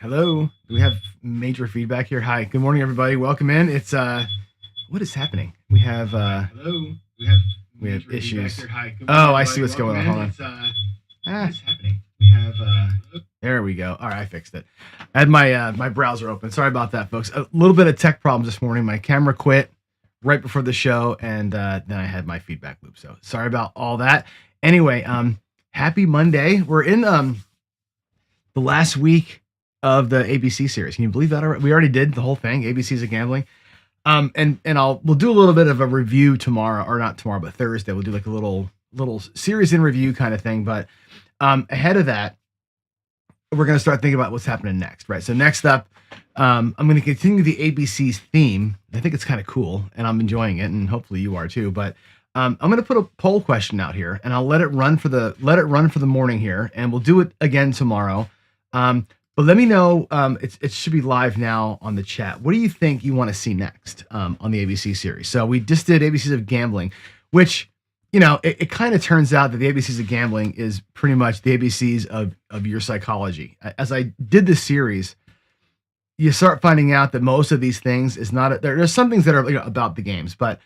Hello. Do we have major feedback here? Hi. Good morning, everybody. Welcome in. It's what is happening? We have Hello. We have issues. here. Hi. Good Oh, morning, I see everybody. what's going on. Hold on. It's, Ah, what is happening? We have there we go. All right, I fixed it. I had my browser open. Sorry about that, folks. A little bit of tech problems this morning. My camera quit right before the show, and then I had my feedback loop. So sorry about all that. Anyway, happy Monday. We're in the last week of the ABC series. Can you believe that? We already did the whole thing. ABC's of Gambling. And we'll do a little bit of a review tomorrow, or not tomorrow, but Thursday. We'll do like a little series in review kind of thing. But ahead of that, we're going to start thinking about what's happening next, right? So next up, I'm going to continue the ABC's theme. I think it's kind of cool, and I'm enjoying it, and hopefully you are too. But I'm going to put a poll question out here, and I'll let it run for the morning here, and we'll do it again tomorrow. But let me know. It should be live now on the chat. What do you think you want to see next on the ABC series? So we just did ABCs of Gambling, which it kind of turns out that the ABCs of Gambling is pretty much the ABCs of your psychology. As I did this series, you start finding out that most of these things is not. There's some things that are about the games, but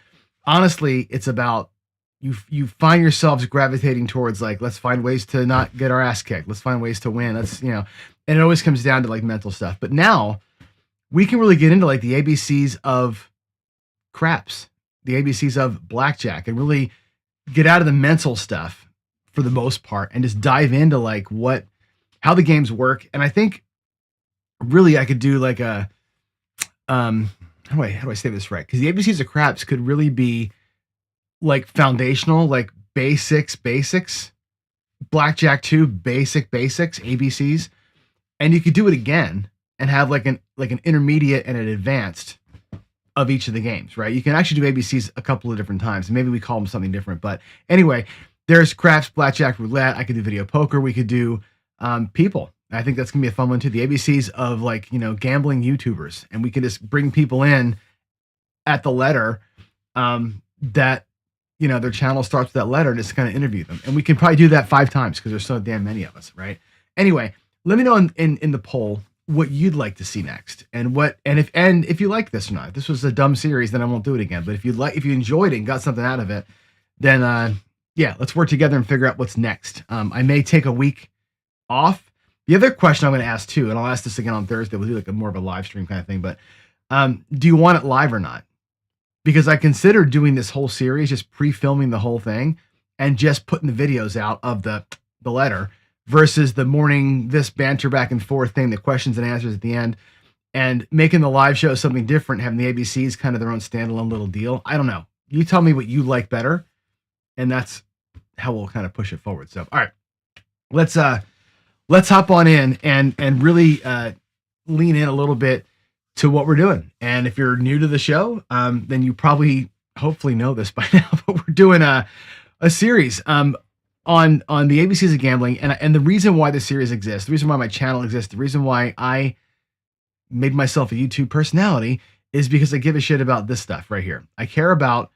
honestly, it's about you find yourselves gravitating towards like, let's find ways to not get our ass kicked. Let's find ways to win. And it always comes down to like mental stuff. But now we can really get into like the ABCs of craps, the ABCs of blackjack, and really get out of the mental stuff for the most part and just dive into like how the games work. And I think really I could do like a how do I say this right? Because the ABCs of craps could really be like foundational, like basics, blackjack 2 basics, ABCs, and you could do it again and have like an intermediate and an advanced of each of the games, right? You can actually do ABCs a couple of different times. Maybe we call them something different, but anyway, there's craps, blackjack, roulette. I could do video poker. We could do people. I think that's gonna be a fun one too. The ABCs of like gambling YouTubers, and we can just bring people in at the letter that their channel starts with that letter and just kind of interview them. And we can probably do that 5 times because there's so damn many of us, right? Anyway, let me know in the poll what you'd like to see next, and if you like this or not. If this was a dumb series, then I won't do it again. But if you enjoyed it and got something out of it, then yeah, let's work together and figure out what's next. I may take a week off. The other question I'm going to ask too, and I'll ask this again on Thursday. We'll do like more of a live stream kind of thing. But do you want it live or not? Because I considered doing this whole series, just pre-filming the whole thing and just putting the videos out of the letter versus the morning, this banter back and forth thing, the questions and answers at the end, and making the live show something different, having the ABCs kind of their own standalone little deal. I don't know. You tell me what you like better, and that's how we'll kind of push it forward. So, all right, let's hop on in and really lean in a little bit to what we're doing. And if you're new to the show, then you probably hopefully know this by now, but we're doing a series on the ABCs of Gambling. And the reason why this series exists, the reason why my channel exists, the reason why I made myself a YouTube personality is because I give a shit about this stuff right here. I care about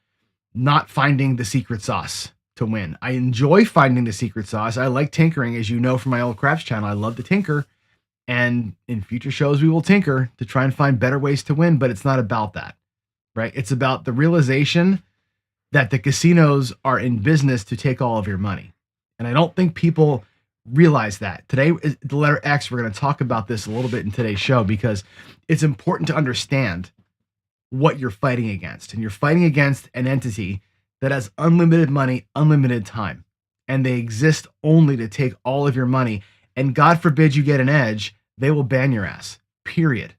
not finding the secret sauce to win. I enjoy finding the secret sauce. I like tinkering, as you know from my old craps channel. I love to tinker. And in future shows, we will tinker to try and find better ways to win, but it's not about that, right? It's about the realization that the casinos are in business to take all of your money. And I don't think people realize that. Today, the letter X, we're going to talk about this a little bit in today's show because it's important to understand what you're fighting against. And you're fighting against an entity that has unlimited money, unlimited time, and they exist only to take all of your money. And God forbid you get an edge, they will ban your ass, period,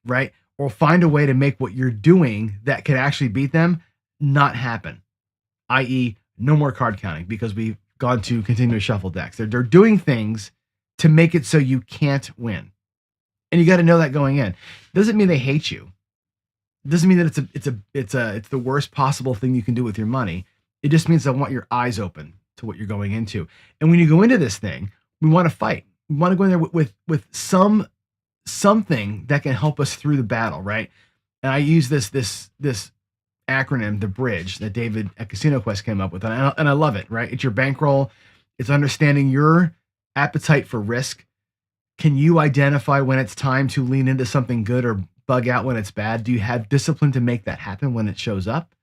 right? Or find a way to make what you're doing that can actually beat them not happen, i.e. no more card counting because we've gone to continuous shuffle decks. They're doing things to make it so you can't win. And you got to know that going in. Doesn't mean they hate you. It doesn't mean that it's the worst possible thing you can do with your money. It just means I want your eyes open to what you're going into. And when you go into this thing, we want to fight. We want to go in there with something that can help us through the battle, right? And I use this acronym, the bridge that David at Casino Quest came up with, and I love it, right? It's your bankroll. It's understanding your appetite for risk Can you identify when it's time to lean into something good or bug out when it's bad? Do you have discipline to make that happen when it shows up?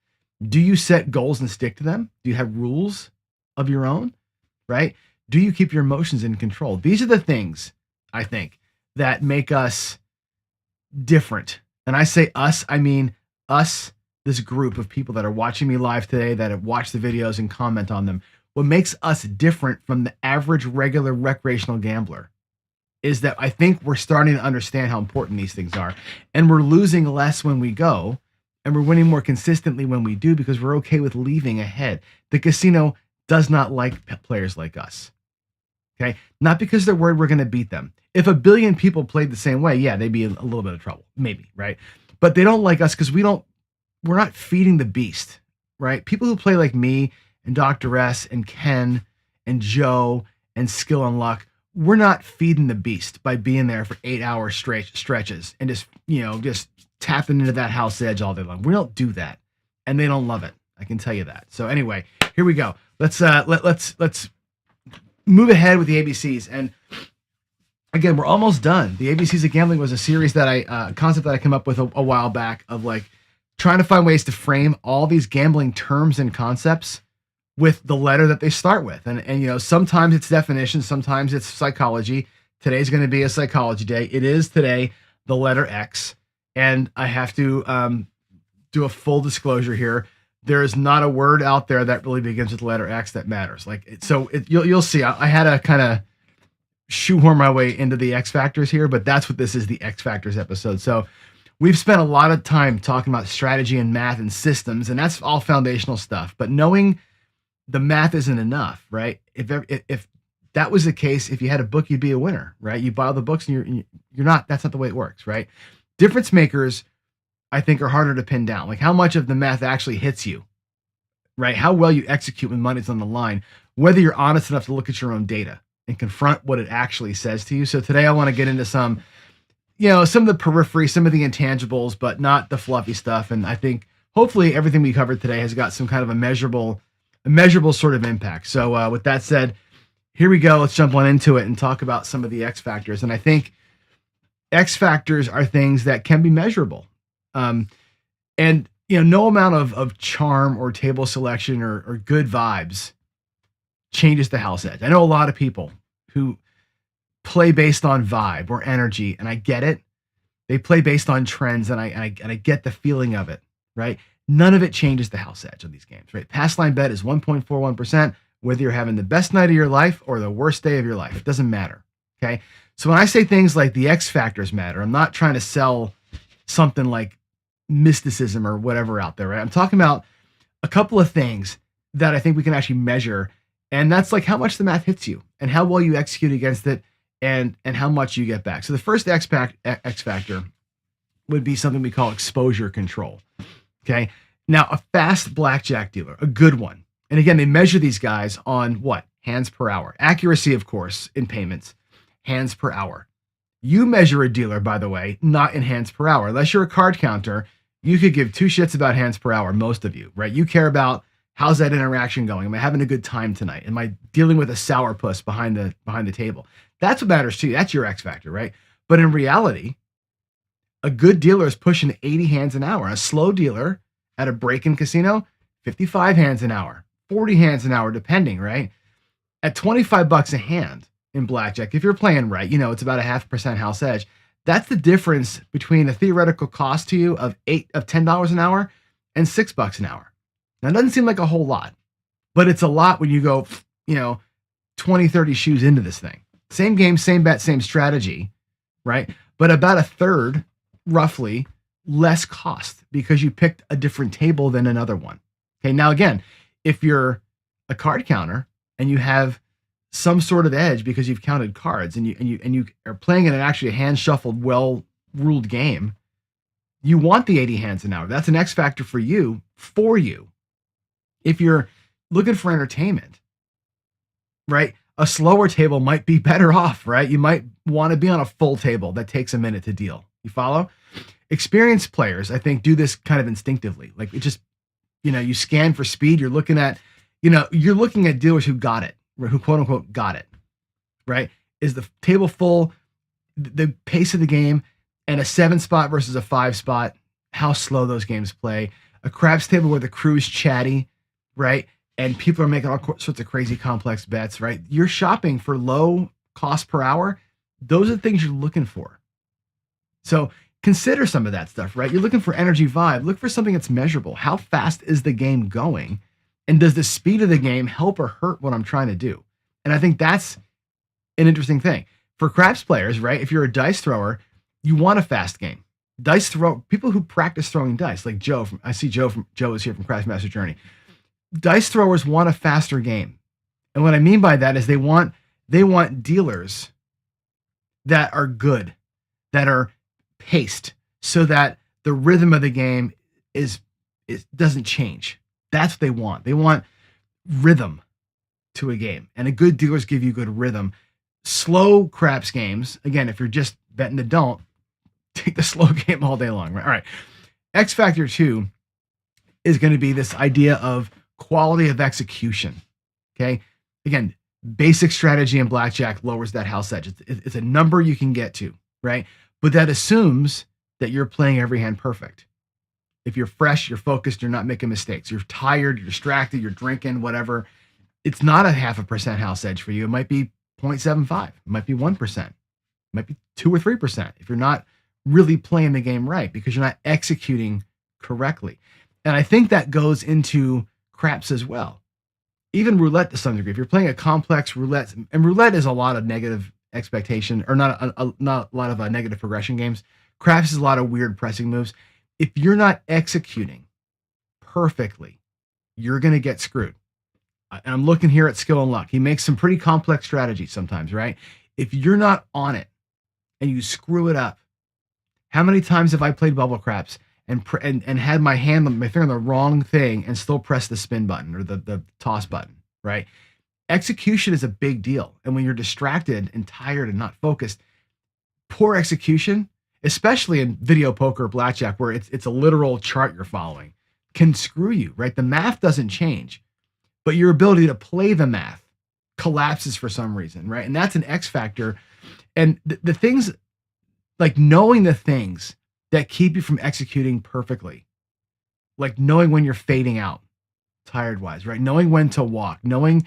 Do you set goals and stick to them? Do you have rules of your own? Right? Do you keep your emotions in control? These are the things, I think, that make us different. And I say us, I mean us, this group of people that are watching me live today, that have watched the videos and comment on them. What makes us different from the average regular recreational gambler is that I think we're starting to understand how important these things are. And we're losing less when we go, and we're winning more consistently when we do, because we're okay with leaving ahead. The casino does not like players like us. Okay? Not because they're worried we're going to beat them. If a billion people played the same way, yeah, they'd be in a little bit of trouble, maybe, right? But they don't like us because we're not feeding the beast, right? People who play like me and Dr. S and Ken and Joe and Skill and Luck, we're not feeding the beast by being there for 8-hour stretches and just tapping into that house edge all day long. We don't do that, and they don't love it. I can tell you that. So anyway, here we go. Let's move ahead with the ABCs. And again, we're almost done. The ABCs of Gambling was a series that concept that I came up with a while back, of like trying to find ways to frame all these gambling terms and concepts with the letter that they start with. And sometimes it's definition, sometimes it's psychology. Today's going to be a psychology day. It is today the letter X. And I have to do a full disclosure here. There is not a word out there that really begins with the letter X that matters. You'll see. I had to kind of shoehorn my way into the X factors here, but that's what this is, the X factors episode. So we've spent a lot of time talking about strategy and math and systems, and that's all foundational stuff. But knowing the math isn't enough, right? If that was the case, if you had a book, you'd be a winner, right? You buy all the books and you're not. That's not the way it works, right? Difference makers, I think, are harder to pin down. Like how much of the math actually hits you, right? How well you execute when money's on the line, whether you're honest enough to look at your own data and confront what it actually says to you. So today I want to get into some of the periphery, some of the intangibles, but not the fluffy stuff. And I think hopefully everything we covered today has got some kind of a measurable sort of impact. So with that said, here we go. Let's jump on into it and talk about some of the X factors. And I think X factors are things that can be measurable. And no amount of charm or table selection or good vibes changes the house edge. I know a lot of people who play based on vibe or energy, and I get it. They play based on trends, and I get the feeling of it, right? None of it changes the house edge on these games, right? Pass line bet is 1.41%, whether you're having the best night of your life or the worst day of your life. It doesn't matter, okay? So when I say things like the X factors matter, I'm not trying to sell something like mysticism or whatever out there, right? I'm talking about a couple of things that I think we can actually measure, and that's like how much the math hits you and how well you execute against it and how much you get back. So the first X factor would be something we call exposure control. Okay. Now, a fast blackjack dealer, a good one. And again, they measure these guys on what? Hands per hour. Accuracy, of course, in payments. Hands per hour. You measure a dealer, by the way, not in hands per hour. Unless you're a card counter, you could give two shits about hands per hour, most of you, right? You care about how's that interaction going? Am I having a good time tonight? Am I dealing with a sourpuss behind the table? That's what matters to you. That's your X factor, right? But in reality, a good dealer is pushing 80 hands an hour. A slow dealer at a break-in casino, 55 hands an hour, 40 hands an hour, depending, right? At $25 a hand in blackjack, if you're playing right, it's about a 0.5% house edge. That's the difference between the theoretical cost to you of $10 an hour and $6 an hour. Now, it doesn't seem like a whole lot, but it's a lot when you go, 20, 30 shoes into this thing. Same game, same bet, same strategy, right? But about a third, roughly, less cost because you picked a different table than another one. Okay, now again, if you're a card counter and you have some sort of edge because you've counted cards and you are playing in actually a hand shuffled, well ruled game, you want the 80 hands an hour. That's an X factor for you. If you're looking for entertainment, right? A slower table might be better off, right? You might want to be on a full table that takes a minute to deal. You follow? Experienced players, I think, do this kind of instinctively. Like it just, you scan for speed. You're looking at dealers who got it, who quote unquote got it, right? Is the table full? the pace of the game, and a 7 spot versus a 5 spot, how slow those games play. A craps table where the crew's chatty, right? And people are making all sorts of crazy complex bets, right? You're shopping for low cost per hour. Those are the things you're looking for. So consider some of that stuff, right? You're looking for energy vibe. Look for something that's measurable. How fast is the game going? And does the speed of the game help or hurt what I'm trying to do? And I think that's an interesting thing. For craps players, right? If you're a dice thrower, you want a fast game. People who practice throwing dice, like Joe Joe is here from Craps Master Journey. Dice throwers want a faster game. And what I mean by that is they want dealers that are good, that are paced, so that the rhythm of the game doesn't change. That's what they want. They want rhythm to a game, and a good dealers give you good rhythm. Slow craps games, again, if you're just betting the don't, take the slow game all day long. Right? All right. X Factor 2 is going to be this idea of quality of execution. Okay. Again, basic strategy in blackjack lowers that house edge. It's a number you can get to, right? But that assumes that you're playing every hand perfect. If you're fresh, you're focused, you're not making mistakes. You're tired, you're distracted, you're drinking, whatever. It's not a 0.5% house edge for you. It might be 0.75. It might be 1%. It might be 2 or 3% if you're not really playing the game right, because you're not executing correctly. And I think that goes into craps as well. Even roulette to some degree. If you're playing a complex roulette, and roulette is a lot of negative expectation, or not a lot of negative progression games. Craps is a lot of weird pressing moves. If you're not executing perfectly, you're going to get screwed. And I'm looking here at Skill and Luck. He makes some pretty complex strategies sometimes, right? If you're not on it and you screw it up, how many times have I played bubble craps and had my finger on the wrong thing and still press the spin button or the toss button, right? Execution is a big deal. And when you're distracted and tired and not focused, poor execution, especially in video poker or blackjack, where it's a literal chart you're following, can screw you, right? The math doesn't change, but your ability to play the math collapses for some reason, right? And that's an X factor. And the things, like knowing the things that keep you from executing perfectly, like knowing when you're fading out, tired wise, right? Knowing when to walk, knowing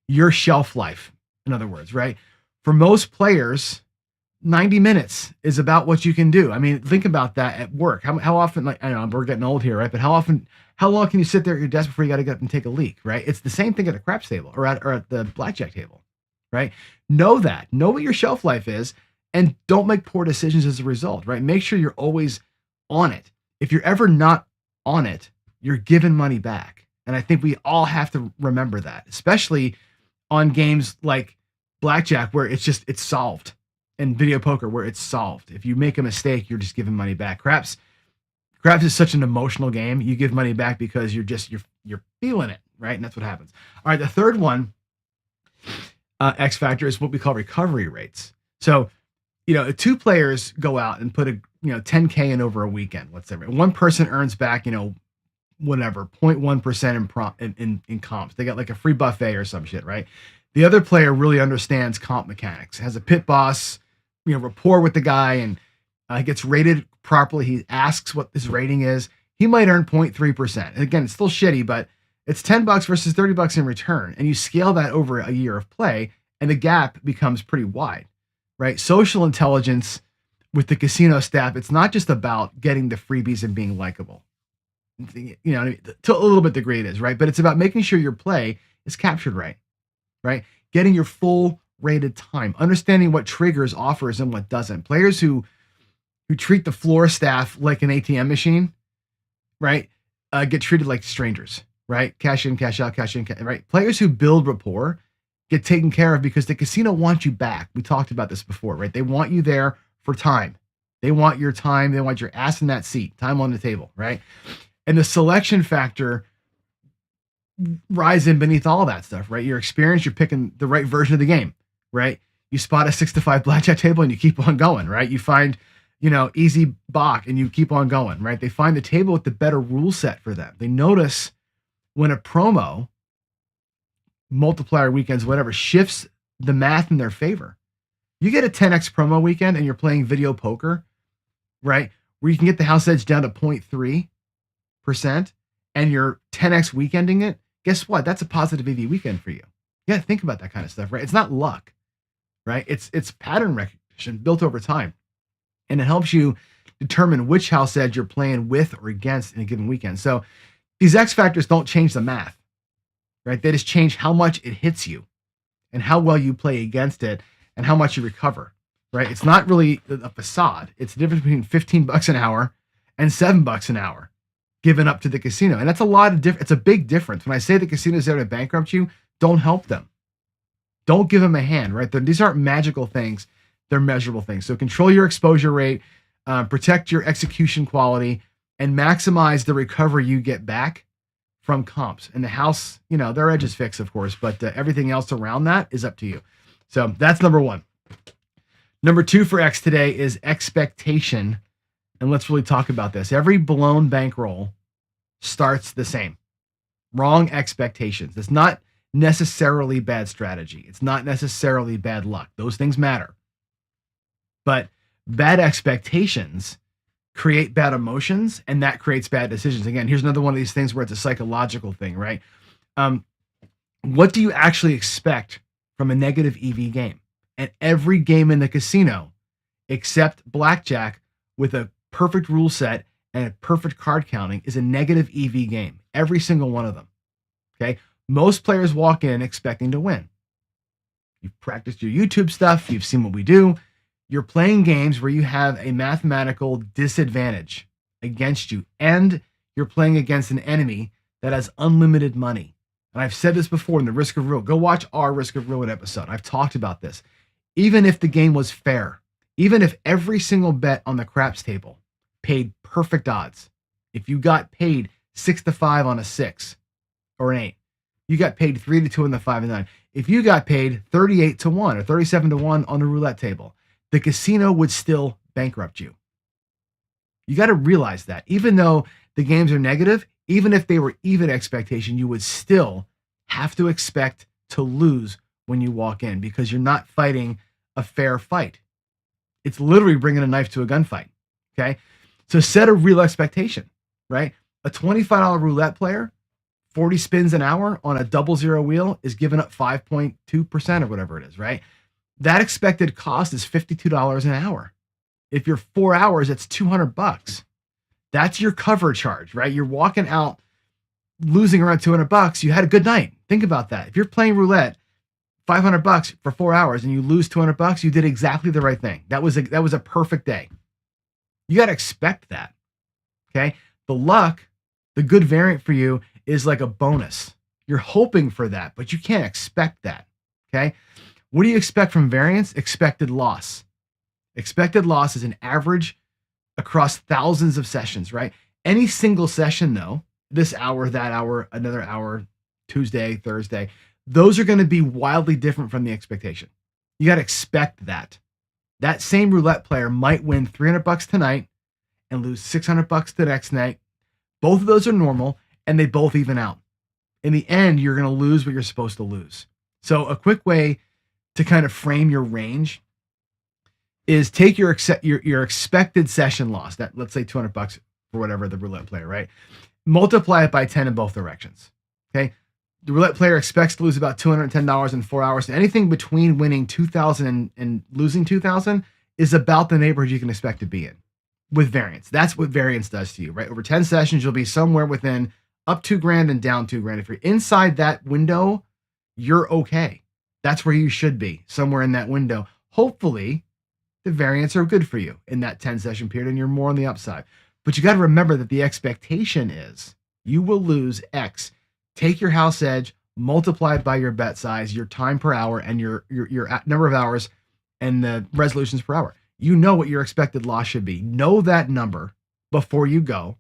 your shelf life, in other words, right? For most players, 90 minutes is about what you can do. I mean, think about that at work. How often, like, I know we're getting old here, right? But how long can you sit there at your desk before you got to get up and take a leak, right? It's the same thing at a craps table or at the blackjack table, right? Know what your shelf life is, and don't make poor decisions as a result, right? Make sure you're always on it. If you're ever not on it, you're giving money back. And I think we all have to remember that, especially on games like blackjack, where it's solved, and video poker where it's solved. If you make a mistake, you're just giving money back. Craps is such an emotional game. You give money back because you're feeling it, right? And that's what happens. All right, the third one, X factor, is what we call recovery rates. So, if two players go out and put $10K in over a weekend, let's say, right? One person earns back, whatever, 0.1% in comps. They got like a free buffet or some shit, right? The other player really understands comp mechanics, has a pit boss, rapport with the guy, and gets rated properly. He asks what his rating is. He might earn 0.3%. And again, it's still shitty, but it's $10 versus $30 in return. And you scale that over a year of play, and the gap becomes pretty wide, right? Social intelligence with the casino staff, it's not just about getting the freebies and being likable. To a little bit degree it is, right? But it's about making sure your play is captured right? Getting your full rated time, understanding what triggers offers and what doesn't. Players who treat the floor staff like an ATM machine, right? Get treated like strangers, right? Cash in, cash out, cash in, right? Players who build rapport get taken care of because the casino wants you back. We talked about this before, right? They want you there for time. They want your time. They want your ass in that seat, time on the table, right? And the selection factor rise in beneath all that stuff, right? Your experience, you're picking the right version of the game, right? You spot a 6-5 blackjack table and you keep on going, right? You find, easy Bach and you keep on going, right? They find the table with the better rule set for them. They notice when a promo, multiplier weekends, whatever, shifts the math in their favor. You get a 10x promo weekend and you're playing video poker, right? Where you can get the house edge down to 0.3% and you're 10x weekending it. Guess what? That's a positive EV weekend for you. You got to think about that kind of stuff, right? It's not luck, right? It's pattern recognition built over time. And it helps you determine which house edge you're playing with or against in a given weekend. So these X factors don't change the math, right? They just change how much it hits you and how well you play against it and how much you recover, right? It's not really a facade. It's the difference between $15 an hour and $7 an hour given up to the casino. And that's a lot of it's a big difference. When I say the casino's there to bankrupt you, don't help them. Don't give them a hand, right? These aren't magical things. They're measurable things. So control your exposure rate, protect your execution quality, and maximize the recovery you get back from comps. And the house, their edge is fixed, of course, but everything else around that is up to you. So that's number one. Number two for X today is expectation. And let's really talk about this. Every blown bankroll starts the same. Wrong expectations. It's not necessarily bad strategy. It's not necessarily bad luck. Those things matter. But bad expectations create bad emotions, and that creates bad decisions. Again, here's another one of these things where it's a psychological thing, right? What do you actually expect from a negative EV game? And every game in the casino, except blackjack with a perfect rule set and a perfect card counting, is a negative EV game. Every single one of them. Okay? Most players walk in expecting to win. You've practiced your YouTube stuff. You've seen what we do. You're playing games where you have a mathematical disadvantage against you, and you're playing against an enemy that has unlimited money. And I've said this before in the Risk of Ruin. Go watch our Risk of Ruin episode. I've talked about this. Even if the game was fair, even if every single bet on the craps table paid perfect odds, if you got paid 6-5 on a 6 or an 8, you got paid 3-2 on the 5 and 9. If you got paid 38-1 or 37-1 on the roulette table, the casino would still bankrupt you. You got to realize that. Even though the games are negative, even if they were even expectation, you would still have to expect to lose when you walk in because you're not fighting a fair fight. It's literally bringing a knife to a gunfight. Okay. So set a real expectation, right? A $25 roulette player, 40 spins an hour on a 00 wheel is giving up 5.2% or whatever it is, right? That expected cost is $52 an hour. If you're 4 hours, it's $200. That's your cover charge, right? You're walking out losing around $200. You had a good night. Think about that. If you're playing roulette, $500 for 4 hours and you lose $200, you did exactly the right thing. That was a perfect day. You got to expect that. Okay. The luck, the good variant for you is like a bonus. You're hoping for that, but you can't expect that. Okay. What do you expect from variance? Expected loss. Expected loss is an average across thousands of sessions, right? Any single session, though, this hour, that hour, another hour, Tuesday, Thursday, those are going to be wildly different from the expectation. You got to expect that. That same roulette player might win $300 tonight and lose $600 the next night. Both of those are normal, and they both even out. In the end, you're going to lose what you're supposed to lose. So a quick way to kind of frame your range is take your expected session loss, that let's say $200 for whatever the roulette player, right? Multiply it by 10 in both directions. Okay. The roulette player expects to lose about $210 in 4 hours. And anything between winning $2,000 and losing $2,000 is about the neighborhood you can expect to be in with variance. That's what variance does to you, right? Over 10 sessions, you'll be somewhere within up $2,000 and down $2,000. If you're inside that window, you're okay. That's where you should be, somewhere in that window. Hopefully, the variants are good for you in that 10 session period and you're more on the upside. But you got to remember that the expectation is you will lose X. Take your house edge, multiply it by your bet size, your time per hour, and your number of hours and the resolutions per hour. You know what your expected loss should be. Know that number before you go.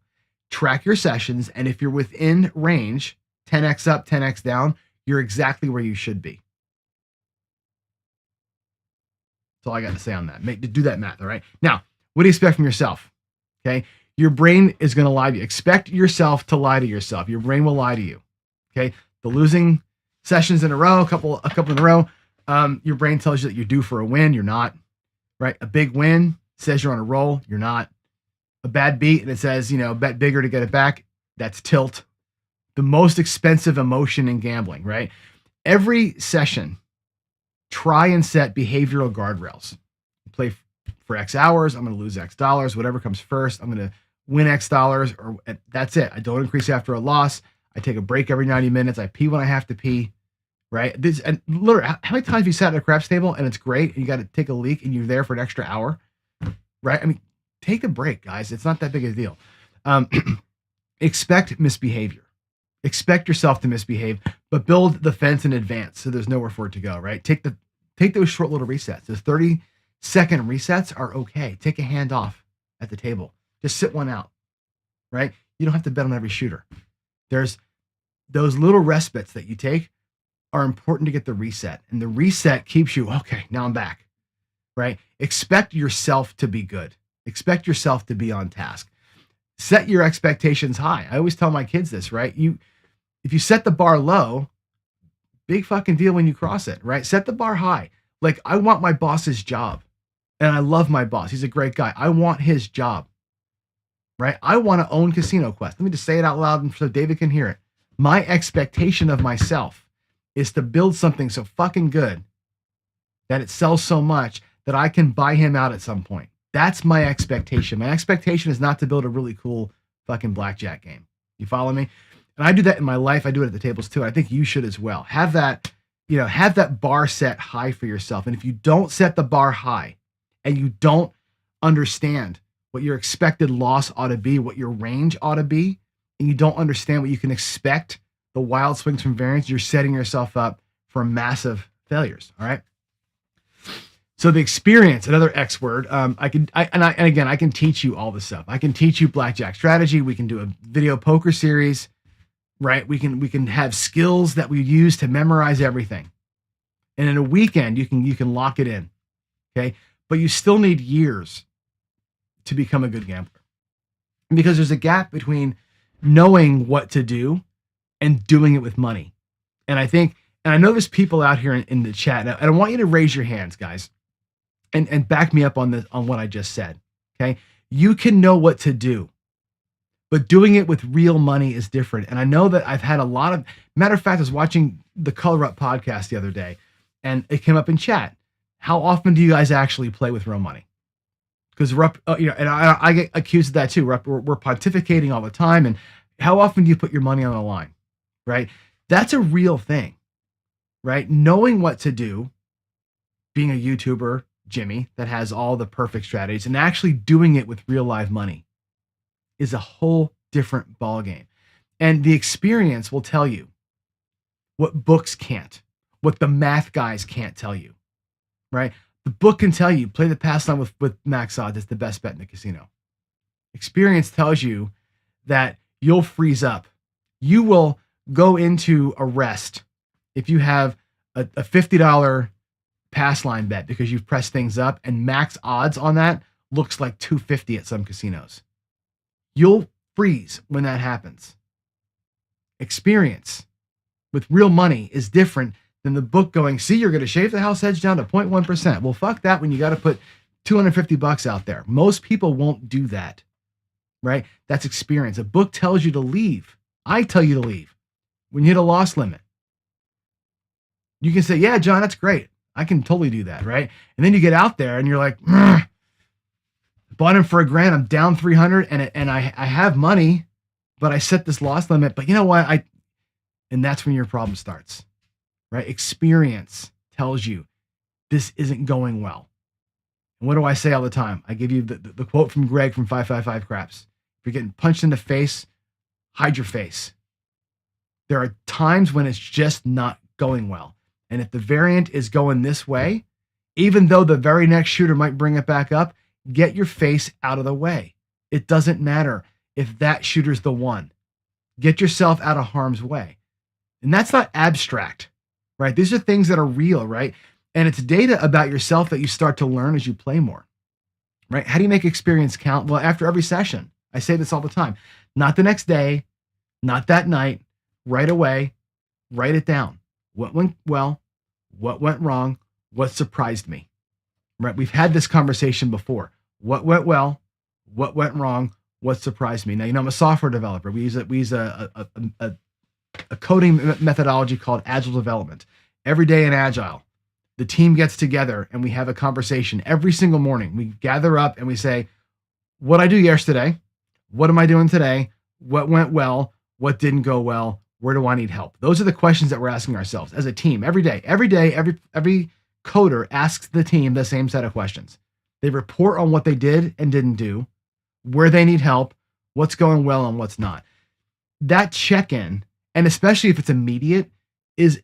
Track your sessions, and if you're within range, 10x up, 10x down, you're exactly where you should be. That's all I got to say on that. Do that math, all right? Now, what do you expect from yourself? Okay? Your brain is going to lie to you. Expect yourself to lie to yourself. Your brain will lie to you. Okay? The losing sessions in a row, a couple in a row, Your brain tells you that you're due for a win. You're not, right? A big win says you're on a roll. You're not. A bad beat and it says, bet bigger to get it back. That's tilt. The most expensive emotion in gambling, right? Every session, try and set behavioral guardrails. Play for X hours. I'm going to lose X dollars. Whatever comes first, I'm going to win X dollars, or that's it. I don't increase after a loss. I take a break every 90 minutes. I pee when I have to pee, right? This, and literally, how many times have you sat at a craps table and it's great and you got to take a leak and you're there for an extra hour, right? I mean, take a break, guys. It's not that big a deal. Expect misbehavior. Expect yourself to misbehave, but build the fence in advance so there's nowhere for it to go, right? Take those short little resets. Those 30-second resets are okay. Take a hand off at the table. Just sit one out, right? You don't have to bet on every shooter. There's those little respites that you take are important to get the reset. And the reset keeps you, okay, now I'm back, right? Expect yourself to be good. Expect yourself to be on task. Set your expectations high. I always tell my kids this, right? If you set the bar low, big fucking deal when you cross it, right? Set the bar high. Like, I want my boss's job. And I love my boss. He's a great guy. I want his job, right? I want to own Casino Quest. Let me just say it out loud so David can hear it. My expectation of myself is to build something so fucking good that it sells so much that I can buy him out at some point. That's my expectation. My expectation is not to build a really cool fucking blackjack game. You follow me? And I do that in my life. I do it at the tables too. I think you should as well. Have that bar set high for yourself. And if you don't set the bar high and you don't understand what your expected loss ought to be, what your range ought to be, and you don't understand what you can expect, the wild swings from variance, you're setting yourself up for massive failures. All right. So the experience, another X word, I can teach you all this stuff. I can teach you blackjack strategy. We can do a video poker series, right? We can have skills that we use to memorize everything. And in a weekend, you can lock it in. Okay. But you still need years to become a good gambler, because there's a gap between knowing what to do and doing it with money. And I know there's people out here in the chat, and I want you to raise your hands, guys, and back me up on what I just said. Okay. You can know what to do, but doing it with real money is different. And I know that I've had matter of fact, I was watching the Color Up podcast the other day, and it came up in chat. How often do you guys actually play with real money? Because and I get accused of that too. We're pontificating all the time. And how often do you put your money on the line, right? That's a real thing, right? Knowing what to do, being a YouTuber, Jimmy, that has all the perfect strategies, and actually doing it with real live money is a whole different ballgame. And the experience will tell you what books can't, what the math guys can't tell you, right? The book can tell you, play the pass line with max odds. It's the best bet in the casino. Experience tells you that you'll freeze up. You will go into a rest if you have a $50 pass line bet because you've pressed things up, and max odds on that looks like 250 at some casinos. You'll freeze when that happens. Experience with real money is different than the book going, see, you're going to shave the house edge down to 0.1%. Well, fuck that when you got to put $250 out there. Most people won't do that, right? That's experience. A book tells you to leave. I tell you to leave when you hit a loss limit. You can say, yeah, John, that's great. I can totally do that, right? And then you get out there and you're like, bought him for $1,000. I'm down 300 and I have money, but I set this loss limit. But you know what? And that's when your problem starts. Right? Experience tells you this isn't going well. And what do I say all the time? I give you the quote from Greg from 555 Craps. If you're getting punched in the face, hide your face. There are times when it's just not going well. And if the variant is going this way, even though the very next shooter might bring it back up, get your face out of the way. It doesn't matter if that shooter's the one. Get yourself out of harm's way. And that's not abstract. Right? These are things that are real, right? And it's data about yourself that you start to learn as you play more, right? How do you make experience count? Well, after every session, I say this all the time, not the next day, not that night, right away, write it down. What went well? What went wrong? What surprised me? Right? We've had this conversation before. What went well? What went wrong? What surprised me? Now, I'm a software developer. We use a coding methodology called agile development. Every day in agile, the team gets together and we have a conversation every single morning. We gather up and we say, what I do yesterday, what am I doing today? What went well? What didn't go well? Where do I need help? Those are the questions that we're asking ourselves as a team every day. Every day, every coder asks the team the same set of questions. They report on what they did and didn't do, where they need help, what's going well and what's not. That check-in, and especially if it's immediate, is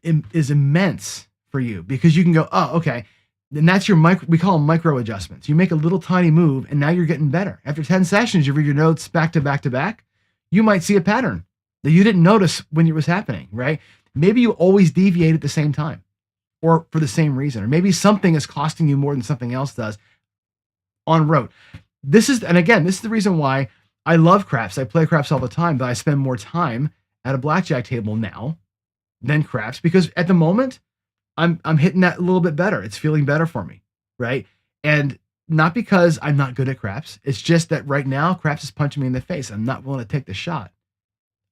immense for you, because you can go, oh, okay. And that's your we call them micro adjustments. You make a little tiny move and now you're getting better. After 10 sessions, you read your notes back to back to back. You might see a pattern that you didn't notice when it was happening, right? Maybe you always deviate at the same time or for the same reason, or maybe something is costing you more than something else does en route. This is the reason why I love craps. I play craps all the time, but I spend more time at a blackjack table now than craps, because at the moment I'm hitting that a little bit better. It's feeling better for me, right? And not because I'm not good at craps. It's just that right now craps is punching me in the face. I'm not willing to take the shot.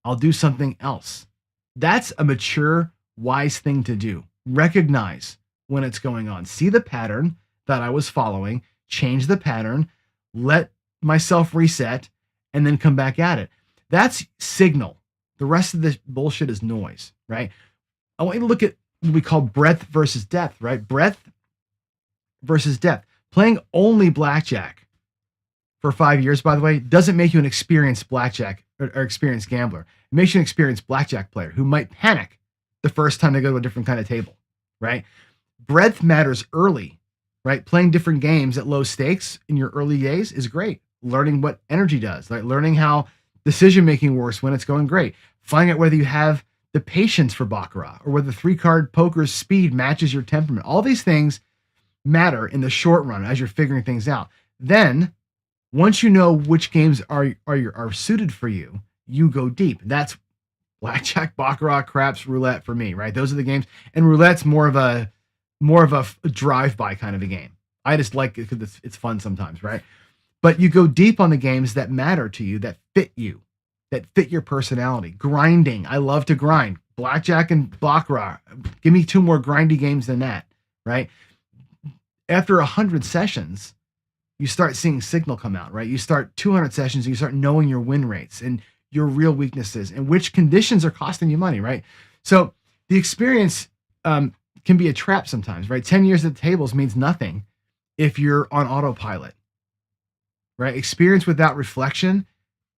I'll do something else. That's a mature, wise thing to do. Recognize when it's going on. See the pattern that I was following, change the pattern, let myself reset, and then come back at it. That's signal. The rest of the bullshit is noise, right? I want you to look at what we call breadth versus depth, right? Breadth versus depth. Playing only blackjack for 5 years, by the way, doesn't make you an experienced blackjack or experienced gambler. It makes you an experienced blackjack player who might panic the first time they go to a different kind of table, right? Breadth matters early, right? Playing different games at low stakes in your early days is great. Learning what energy does, like learning how decision-making works when it's going great. Finding out whether you have the patience for Baccarat or whether 3-card poker's speed matches your temperament. All these things matter in the short run as you're figuring things out. Then, once you know which games are suited for you, you go deep. That's blackjack, Baccarat, craps, roulette for me, right? Those are the games. And roulette's more of a drive-by kind of a game. I just like it because it's fun sometimes, right? But you go deep on the games that matter to you, that fit you, that fit your personality. Grinding. I love to grind. Blackjack and Baccarat. Give me 2 more grindy games than that, right? After 100 sessions, you start seeing signal come out, right? You start 200 sessions and you start knowing your win rates and your real weaknesses and which conditions are costing you money, right? So the experience can be a trap sometimes, right? 10 years at the tables means nothing if you're on autopilot, right? Experience without reflection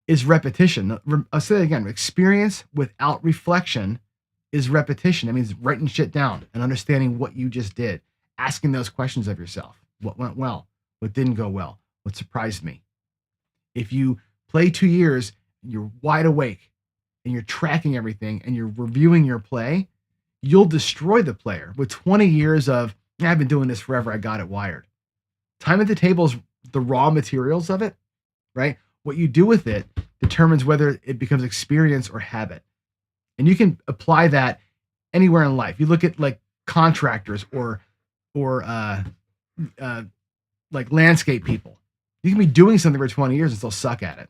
is repetition. I'll say it again. Experience without reflection is repetition. That means writing shit down and understanding what you just did. Asking those questions of yourself. What went well? What didn't go well? What surprised me? If you play 2 years, you're wide awake and you're tracking everything and you're reviewing your play, you'll destroy the player. With 20 years of, I've been doing this forever, I got it wired. Time at the table is the raw materials of it, right? What you do with it determines whether it becomes experience or habit. And you can apply that anywhere in life. You look at like contractors or like landscape people. You can be doing something for 20 years and still suck at it.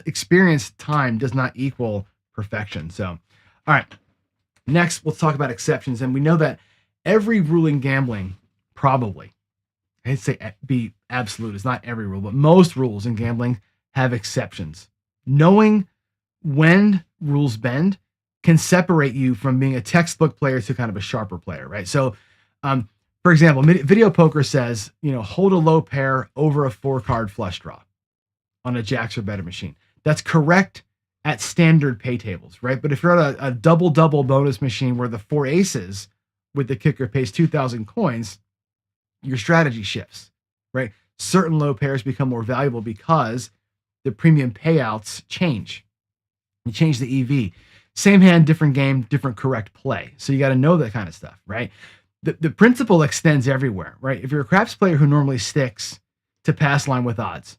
Experience time does not equal perfection. So, all right. Next, let's talk about exceptions. And we know that every rule in gambling, probably, I'd say be absolute. It's not every rule, but most rules in gambling have exceptions. Knowing when rules bend can separate you from being a textbook player to kind of a sharper player, right? So, for example, video poker says, hold a low pair over a 4-card flush draw on a jacks or better machine. That's correct at standard pay tables, right? But if you're on a double-double bonus machine where the 4 aces with the kicker pays 2,000 coins, your strategy shifts, right? Certain low pairs become more valuable because the premium payouts change. You change the EV. Same hand, different game, different correct play. So you got to know that kind of stuff, right? The principle extends everywhere, right? If you're a craps player who normally sticks to pass line with odds,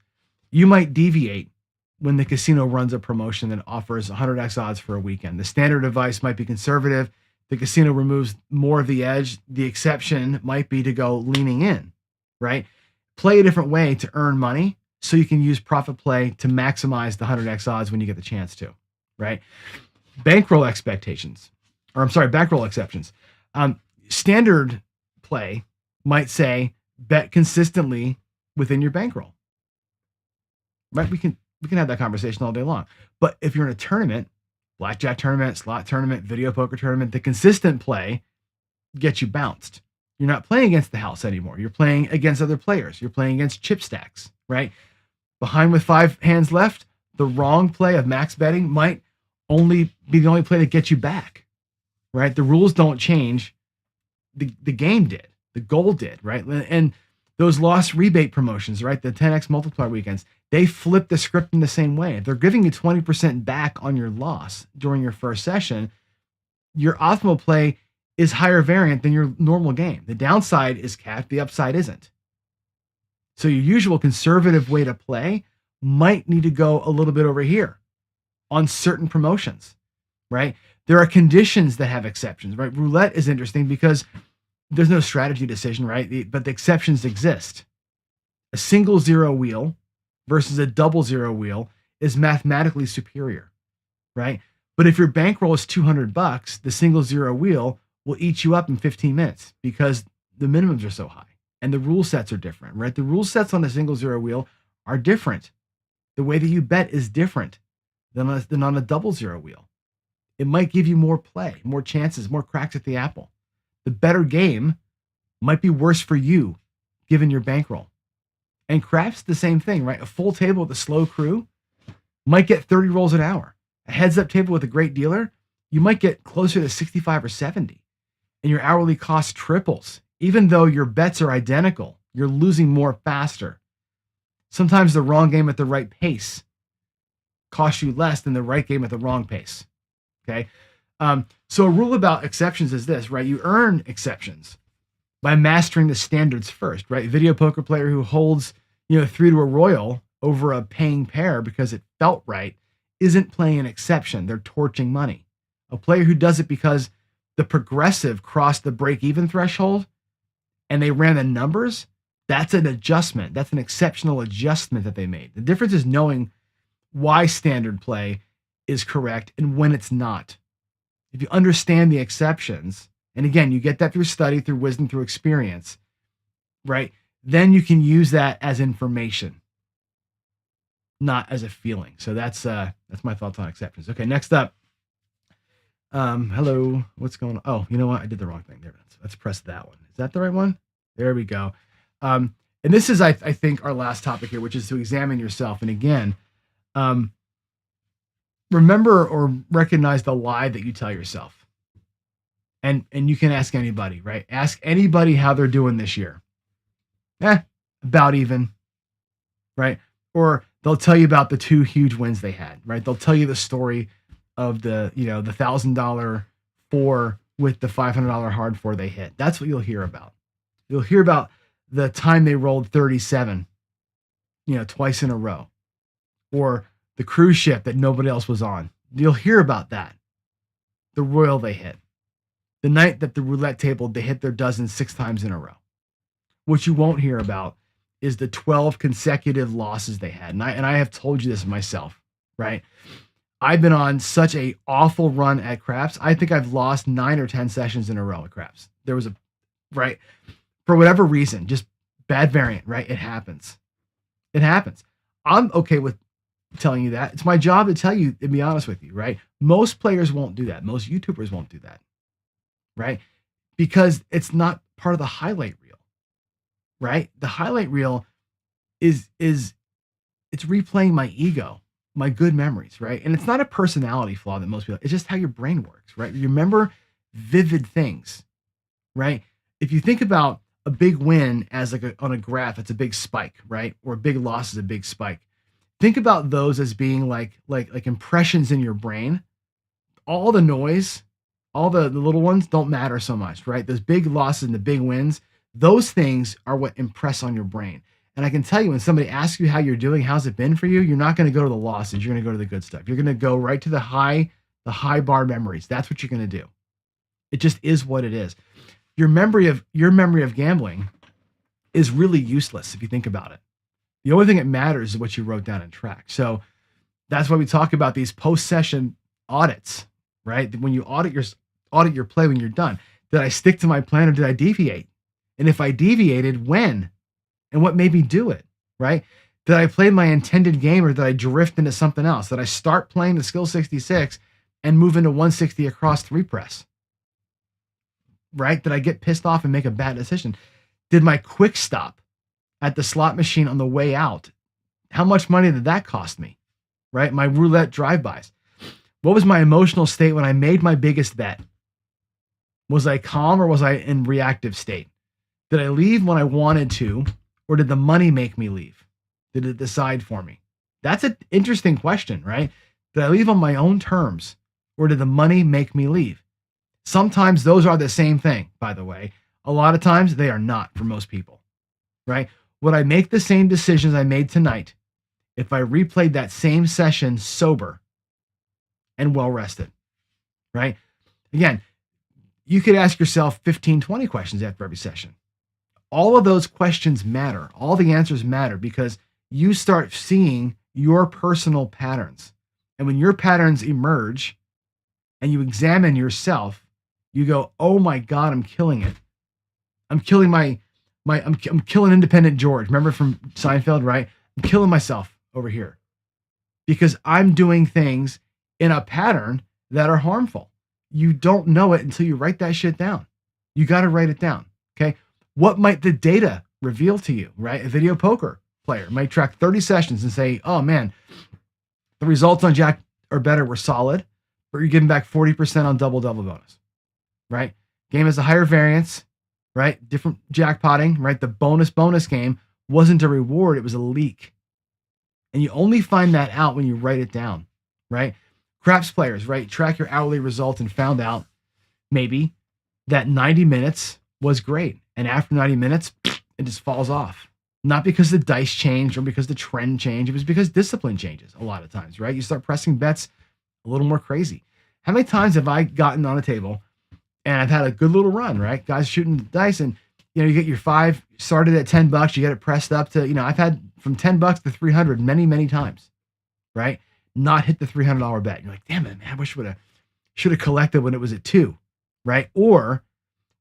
you might deviate when the casino runs a promotion that offers 100x odds for a weekend. The standard advice might be conservative, The casino removes more of the edge. The exception might be to go leaning in, right? Play a different way to earn money so you can use profit play to maximize the 100x odds when you get the chance to, right? Bankroll expectations, or I'm sorry, bankroll exceptions. Standard play might say bet consistently within your bankroll, right? We can have that conversation all day long. But if you're in a tournament, blackjack tournament, slot tournament, video poker tournament, the consistent play gets you bounced. You're not playing against the house anymore. You're playing against other players. You're playing against chip stacks, right? Behind with 5 hands left, the wrong play of max betting might only be the only play that gets you back, right? The rules don't change. The game did. The goal did, right? And those loss rebate promotions, right? The 10x multiplier weekends, they flip the script in the same way. If they're giving you 20% back on your loss during your first session, your optimal play is higher variant than your normal game. The downside is capped, the upside isn't. So your usual conservative way to play might need to go a little bit over here on certain promotions, right? There are conditions that have exceptions, right? Roulette is interesting because there's no strategy decision, right? But the exceptions exist. A single zero wheel versus a double zero wheel is mathematically superior, right? But if your bankroll is $200, the single zero wheel will eat you up in 15 minutes because the minimums are so high and the rule sets are different, right? The rule sets on a single zero wheel are different. The way that you bet is different than on a double zero wheel. It might give you more play, more chances, more cracks at the apple. The better game might be worse for you given your bankroll. And craps the same thing, right? A full table with a slow crew might get 30 rolls an hour. A heads up table with a great dealer, you might get closer to 65 or 70. And your hourly cost triples. Even though your bets are identical, you're losing more faster. Sometimes the wrong game at the right pace costs you less than the right game at the wrong pace. Okay. So a rule about exceptions is this, right? You earn exceptions by mastering the standards first, right? Video poker player who holds, 3 to a royal over a paying pair because it felt right isn't playing an exception. They're torching money. A player who does it because the progressive crossed the break-even threshold and they ran the numbers, that's an adjustment. That's an exceptional adjustment that they made. The difference is knowing why standard play is correct and when it's not. If you understand the exceptions, and again, you get that through study, through wisdom, through experience, right? Then you can use that as information, not as a feeling. So that's my thoughts on exceptions. Okay, next up. Hello, what's going on? Oh, you know what? I did the wrong thing. There it is. Let's press that one. Is that the right one? There we go. And this is, I think, our last topic here, which is to examine yourself. And again, remember or recognize the lie that you tell yourself. And you can ask anybody, right? Ask anybody how they're doing this year. About even, right? Or they'll tell you about the 2 huge wins they had, right? They'll tell you the story of the $1,000 4 with the $500 hard 4 they hit. That's what you'll hear about. You'll hear about the time they rolled 37, twice in a row, or the cruise ship that nobody else was on. You'll hear about that. The royal they hit. The night that the roulette table, they hit their dozen 6 times in a row. What you won't hear about is the 12 consecutive losses they had. And I have told you this myself, right? I've been on such a awful run at craps. I think I've lost 9 or 10 sessions in a row at craps. There was right? For whatever reason, just bad variant, right? It happens. It happens. I'm okay with telling you that. It's my job to tell you and be honest with you, right? Most players won't do that. Most YouTubers won't do that, right? Because it's not part of the highlight reel, right? The highlight reel is it's replaying my ego, my good memories, right? And it's not a personality flaw that most people, it's just how your brain works, right? You remember vivid things, right? If you think about a big win as on a graph, it's a big spike, right? Or a big loss is a big spike. Think about those as being like impressions in your brain. All the noise, all the little ones don't matter so much, right? Those big losses and the big wins, those things are what impress on your brain. And I can tell you, when somebody asks you how you're doing, how's it been for you, you're not going to go to the losses. You're going to go to the good stuff. You're going to go right to the high bar memories. That's what you're going to do. It just is what it is. Your memory of gambling is really useless if you think about it. The only thing that matters is what you wrote down and tracked. So that's why we talk about these post-session audits, right? When you audit your play when you're done. Did I stick to my plan or did I deviate? And if I deviated, when? And what made me do it, right? Did I play my intended game or did I drift into something else? Did I start playing the skill 66 and move into 160 across three press, right? Did I get pissed off and make a bad decision? Did my quick stop at the slot machine on the way out, how much money did that cost me, right? My roulette drive-bys. What was my emotional state when I made my biggest bet? Was I calm or was I in reactive state? Did I leave when I wanted to, or did the money make me leave? Did it decide for me? That's an interesting question, right? Did I leave on my own terms, or did the money make me leave? Sometimes those are the same thing, by the way. A lot of times they are not for most people, right? Would I make the same decisions I made tonight if I replayed that same session sober and well rested, right? Again, you could ask yourself 15, 20 questions after every session. All of those questions matter. All the answers matter because you start seeing your personal patterns. And when your patterns emerge and you examine yourself, you go, oh my God, I'm killing it. I'm killing I'm killing independent George. Remember from Seinfeld, right? I'm killing myself over here because I'm doing things in a pattern that are harmful. You don't know it until you write that shit down. You got to write it down. Okay. What might the data reveal to you, right? A video poker player might track 30 sessions and say, oh man, the results on Jack or better were solid, but you're giving back 40% on double bonus, right? Game has a higher variance, right? Different jackpotting, right? The bonus game wasn't a reward. It was a leak. And you only find that out when you write it down, right? Craps players, right? Track your hourly result and found out maybe that 90 minutes was great. And after 90 minutes, it just falls off. Not because the dice changed or because the trend changed. It was because discipline changes a lot of times, right? You start pressing bets a little more crazy. How many times have I gotten on a table and I've had a good little run, right? Guys shooting the dice and, you get your five started at $10. You get it pressed up to, I've had from $10 to 300 many, many times, right? Not hit the $300 bet. You're like, damn it, man, I wish should have collected when it was at 2, right? Or,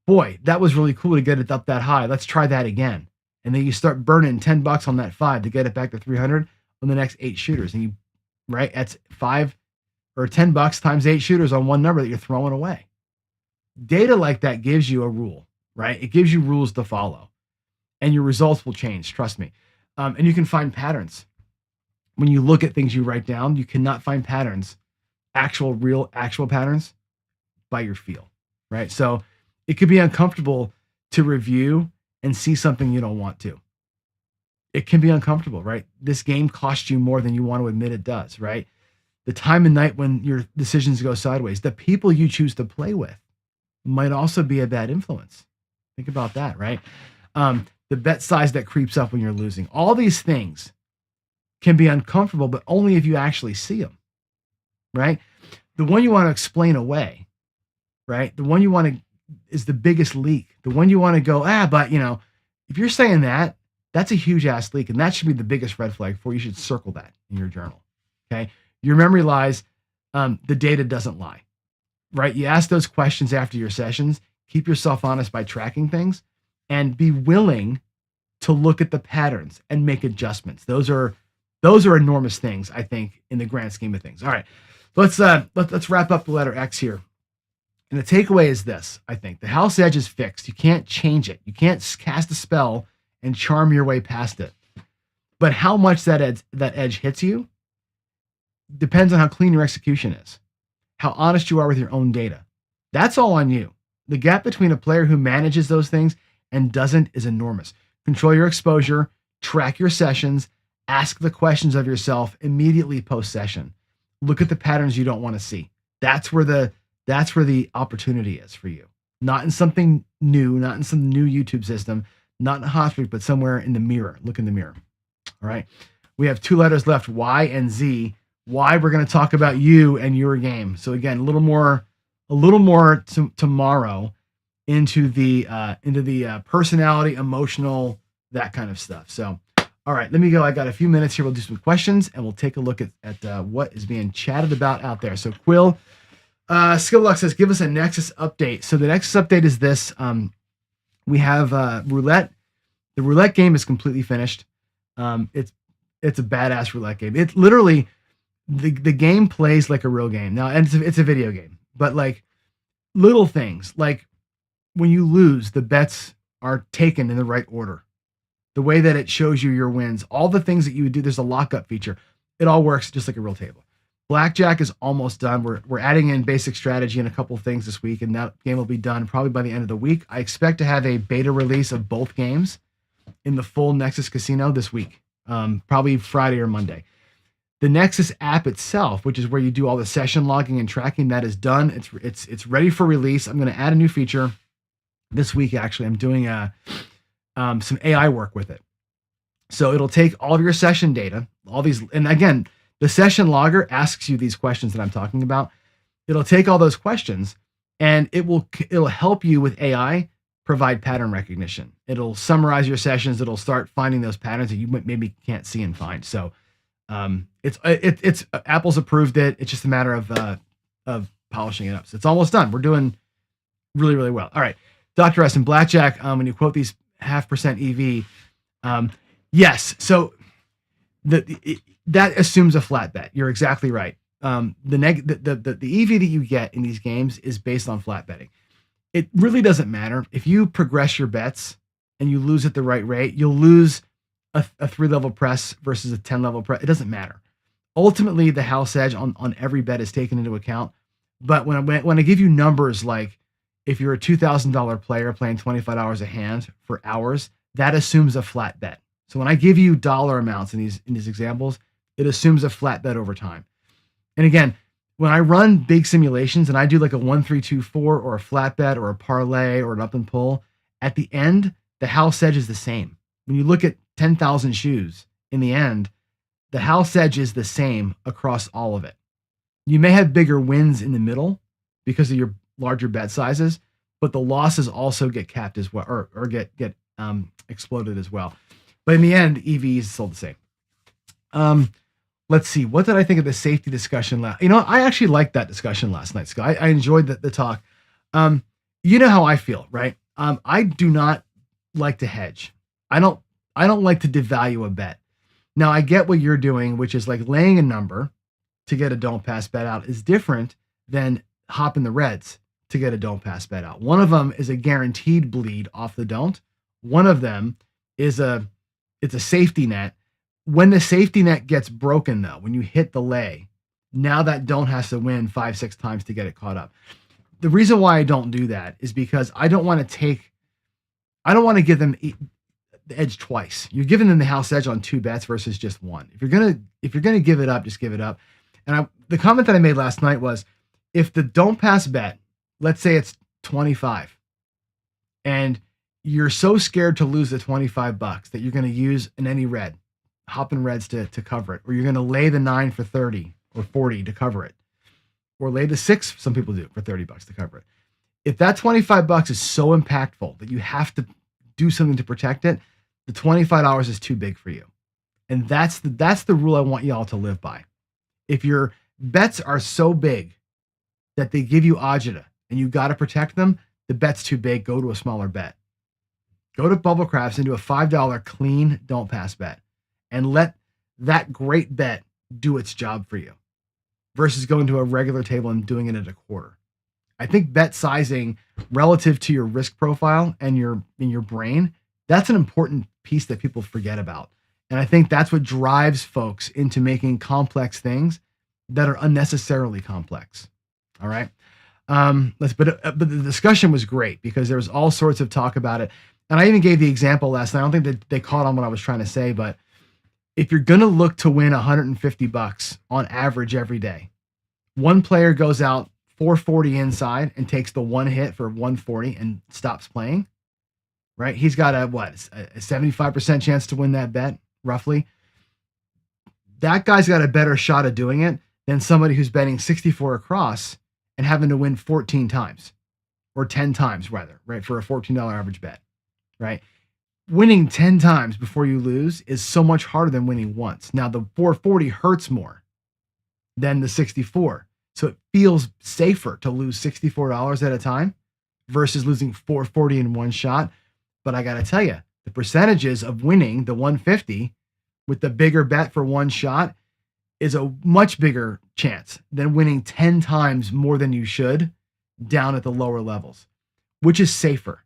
boy, that was really cool to get it up that high. Let's try that again. And then you start burning $10 on that 5 to get it back to 300 on the next 8 shooters. And right? That's 5 or $10 times 8 shooters on one number that you're throwing away. Data like that gives you a rule, right? It gives you rules to follow and your results will change. Trust me. And you can find patterns. When you look at things you write down, you cannot find patterns, actual patterns by your feel, right? So it could be uncomfortable to review and see something you don't want to. It can be uncomfortable, right? This game costs you more than you want to admit it does, right? The time of night when your decisions go sideways, the people you choose to play with might also be a bad influence. Think about that, right? The bet size that creeps up when you're losing. All these things can be uncomfortable, but only if you actually see them, right? The one you want to explain away, right? The one you want to is the biggest leak. The one you want to go, but if you're saying that, that's a huge ass leak, and that should be the biggest red flag for you. You should circle that in your journal. Okay, your memory lies, the data doesn't lie, right? You ask those questions after your sessions. Keep yourself honest by tracking things, and be willing to look at the patterns and make adjustments. Those are enormous things, I think, in the grand scheme of things. All right, let's wrap up the letter X here. And the takeaway is this, I think. The house edge is fixed. You can't change it. You can't cast a spell and charm your way past it. But how much that edge hits you depends on how clean your execution is, how honest you are with your own data. That's all on you. The gap between a player who manages those things and doesn't is enormous. Control your exposure, track your sessions, ask the questions of yourself immediately post-session. Look at the patterns you don't want to see. That's where the opportunity is for you. Not in something new, not in some new YouTube system, not in a hot streak, but somewhere in the mirror. Look in the mirror. All right. We have 2 letters left, Y and Z. Y, we're going to talk about you and your game. So again, a little more a little more tomorrow into the personality, emotional, that kind of stuff. So, all right, let me go. I got a few minutes here. We'll do some questions and we'll take a look at what is being chatted about out there. So, Quill, Skillluck says, give us a Nexus update. So the Nexus update is this. We have roulette. The roulette game is completely finished. It's a badass roulette game. It literally, the game plays like a real game. Now, and it's a video game, but like little things, like when you lose, the bets are taken in the right order. The way that it shows you your wins, all the things that you would do, there's a lockup feature. It all works just like a real table. Blackjack is almost done. We're adding in basic strategy and a couple things this week, and that game will be done probably by the end of the week. I expect to have a beta release of both games in the full Nexus Casino this week, probably Friday or Monday. The Nexus app itself, which is where you do all the session logging and tracking, that is done. It's ready for release. I'm going to add a new feature this week. Actually, I'm doing some AI work with it. So it'll take all of your session data, all these, and again, the session logger asks you these questions that I'm talking about. It'll take all those questions and it'll help you with AI provide pattern recognition. It'll summarize your sessions. It'll start finding those patterns that you maybe can't see and find. So it's Apple's approved it. It's just a matter of polishing it up. So it's almost done. We're doing really, really well. All right, Dr. S and Blackjack. When you quote these 0.5% EV, yes. So that assumes a flat bet. You're exactly right. The EV that you get in these games is based on flat betting. It really doesn't matter if you progress your bets and you lose at the right rate. You'll lose a 3-level press versus a 10-level press. It doesn't matter. Ultimately, the house edge on every bet is taken into account. But when I give you numbers like if you're a $2,000 player playing $25 a hand for hours, that assumes a flat bet. So when I give you dollar amounts in these examples, it assumes a flat bet over time. And again, when I run big simulations and I do like a 1-3-2-4 or a flat bet or a parlay or an up and pull, at the end, the house edge is the same. When you look at 10,000 shoes, in the end, the house edge is the same across all of it. You may have bigger wins in the middle because of your larger bet sizes, but the losses also get capped as well, or get exploded as well. But in the end, EV is still the same. Let's see. What did I think of the safety discussion last? I actually liked that discussion last night, Scott. I enjoyed the talk. You know how I feel, right? I do not like to hedge. I don't like to devalue a bet. Now I get what you're doing, which is like laying a number to get a don't pass bet out is different than hopping the reds to get a don't pass bet out. One of them is a guaranteed bleed off the don't. One of them is it's a safety net. When the safety net gets broken, though, when you hit the lay, now that don't has to win 5-6 times to get it caught up. The reason why I don't do that is because I don't want to give them the edge twice. You're giving them the house edge on 2 bets versus just one. If you're gonna give it up, just give it up. And the comment that I made last night was, if the don't pass bet, let's say it's 25, and you're so scared to lose the $25 that you're going to use in any red, hop in reds to cover it, or you're going to lay the 9 for 30 or 40 to cover it, or lay the 6, some people do, for $30 to cover it. If that $25 is so impactful that you have to do something to protect it, the $25 is too big for you. And that's the rule I want y'all to live by. If your bets are so big that they give you agita and you got to protect them, the bet's too big, go to a smaller bet. Go to Bubble Crafts and do a $5 clean don't pass bet and let that great bet do its job for you versus going to a regular table and doing it at a quarter. I think bet sizing relative to your risk profile and in your brain, that's an important piece that people forget about. And I think that's what drives folks into making complex things that are unnecessarily complex. All right. But the discussion was great because there was all sorts of talk about it. And I even gave the example last night. I don't think that they caught on what I was trying to say, but if you're going to look to win $150 on average every day, one player goes out 440 inside and takes the one hit for 140 and stops playing, right? He's got a 75% chance to win that bet, roughly. That guy's got a better shot of doing it than somebody who's betting 64 across and having to win 14 times or 10 times rather, right? For a $14 average bet, right? Winning 10 times before you lose is so much harder than winning once. Now, the 440 hurts more than the 64. So it feels safer to lose $64 at a time versus losing 440 in one shot. But I got to tell you, the percentages of winning the 150 with the bigger bet for one shot is a much bigger chance than winning 10 times more than you should down at the lower levels, which is safer.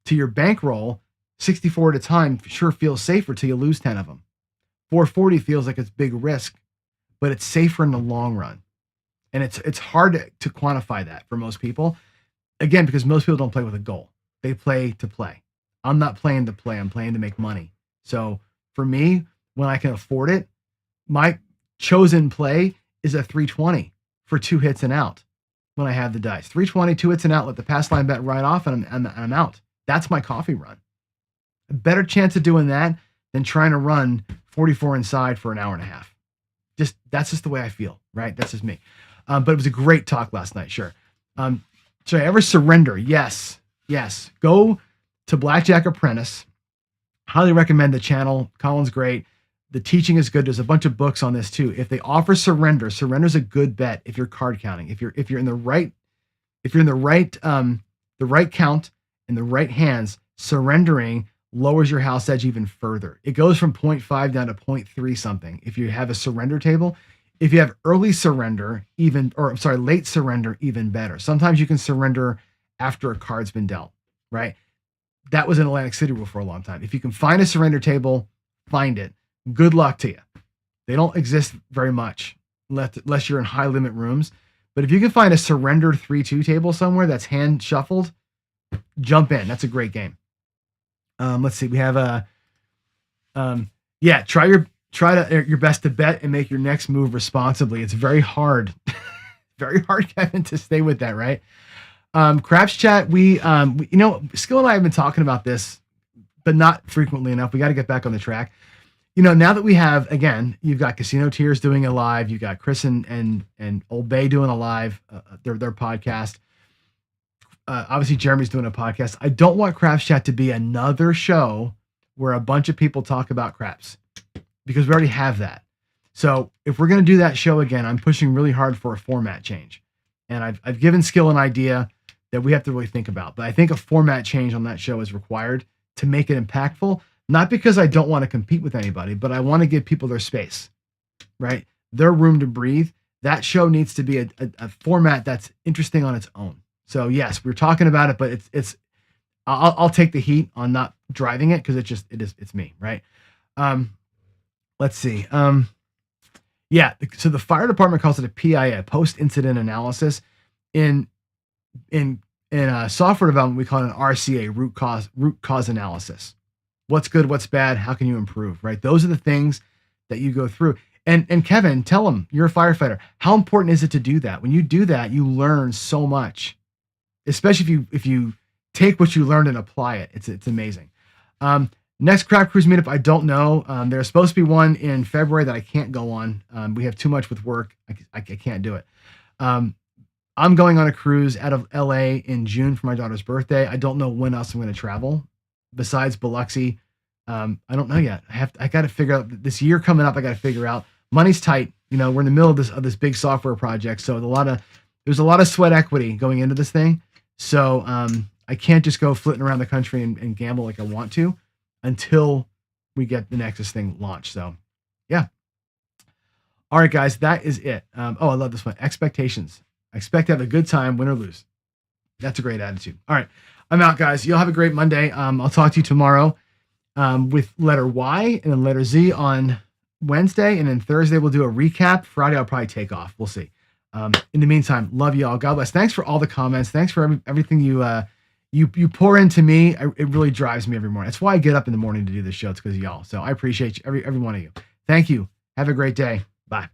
To your bankroll, 64 at a time sure feels safer till you lose 10 of them. 440 feels like it's big risk, but it's safer in the long run. And it's hard to quantify that for most people. Again, because most people don't play with a goal. They play to play. I'm not playing to play. I'm playing to make money. So for me, when I can afford it, my chosen play is a 320 for 2 hits and out when I have the dice. 320, 2 hits and out, let the pass line bet right off, and I'm out. That's my coffee run. A better chance of doing that than trying to run 44 inside for an hour and a half. That's just the way I feel, right? That's just me. But it was a great talk last night, sure. Should I ever surrender? Yes. Go to Blackjack Apprentice. Highly recommend the channel. Colin's great. The teaching is good. There's a bunch of books on this too. If they offer surrender, surrender's a good bet if you're card counting. If you're in the right count in the right hands, surrendering lowers your house edge even further. It goes from 0.5 down to 0.3 something. If you have a surrender table, if you have late surrender, even better. Sometimes you can surrender after a card's been dealt, right? That was an Atlantic City rule for a long time. If you can find a surrender table, find it. Good luck to you. They don't exist very much unless you're in high limit rooms. But if you can find a surrender 3-2 table somewhere that's hand shuffled, jump in. That's a great game. Let's see. We have try your best to bet and make your next move responsibly. It's very hard, Kevin, to stay with that, right? Craps Chat, we Skill and I have been talking about this, but not frequently enough. We got to get back on the track. Now that we have, again, you've got Casino Tears doing a live, you've got Chris and Old Bay doing a live, their podcast. Obviously Jeremy's doing a podcast. I don't want Craps Chat to be another show where a bunch of people talk about craps, because we already have that. So if we're going to do that show again, I'm pushing really hard for a format change. And I've given Skill an idea that we have to really think about. But I think a format change on that show is required to make it impactful. Not because I don't want to compete with anybody, but I want to give people their space, right? Their room to breathe. That show needs to be a format that's interesting on its own. So yes, we're talking about it, but I'll take the heat on not driving it because it's me, right? Let's see. So the fire department calls it a PIA, post-incident analysis. In software development, we call it an RCA, root cause analysis. What's good, what's bad, how can you improve, right? Those are the things that you go through. And Kevin, tell them, you're a firefighter. How important is it to do that? When you do that, you learn so much, especially if you take what you learned and apply it. It's amazing. Next Crap Cruise meetup, I don't know. There's supposed to be one in February that I can't go on. We have too much with work. I can't do it. I'm going on a cruise out of LA in June for my daughter's birthday. I don't know when else I'm going to travel besides Biloxi. I don't know yet. I got to figure out this year coming up. I got to figure out. Money's tight. We're in the middle of this big software project. So there's a lot of sweat equity going into this thing. So I can't just go flitting around the country and gamble like I want to until we get the Nexus thing launched. So yeah. All right, guys, that is it. I love this one. Expectations. I expect to have a good time, win or lose. That's a great attitude. All right. I'm out, guys. You'll have a great Monday. I'll talk to you tomorrow with letter Y and then letter Z on Wednesday. And then Thursday, we'll do a recap. Friday, I'll probably take off. We'll see. In the meantime, love you all. God bless. Thanks for all the comments. Thanks for everything you pour into me. It really drives me every morning. That's why I get up in the morning to do this show. It's because of y'all. So I appreciate every one of you. Thank you. Have a great day. Bye.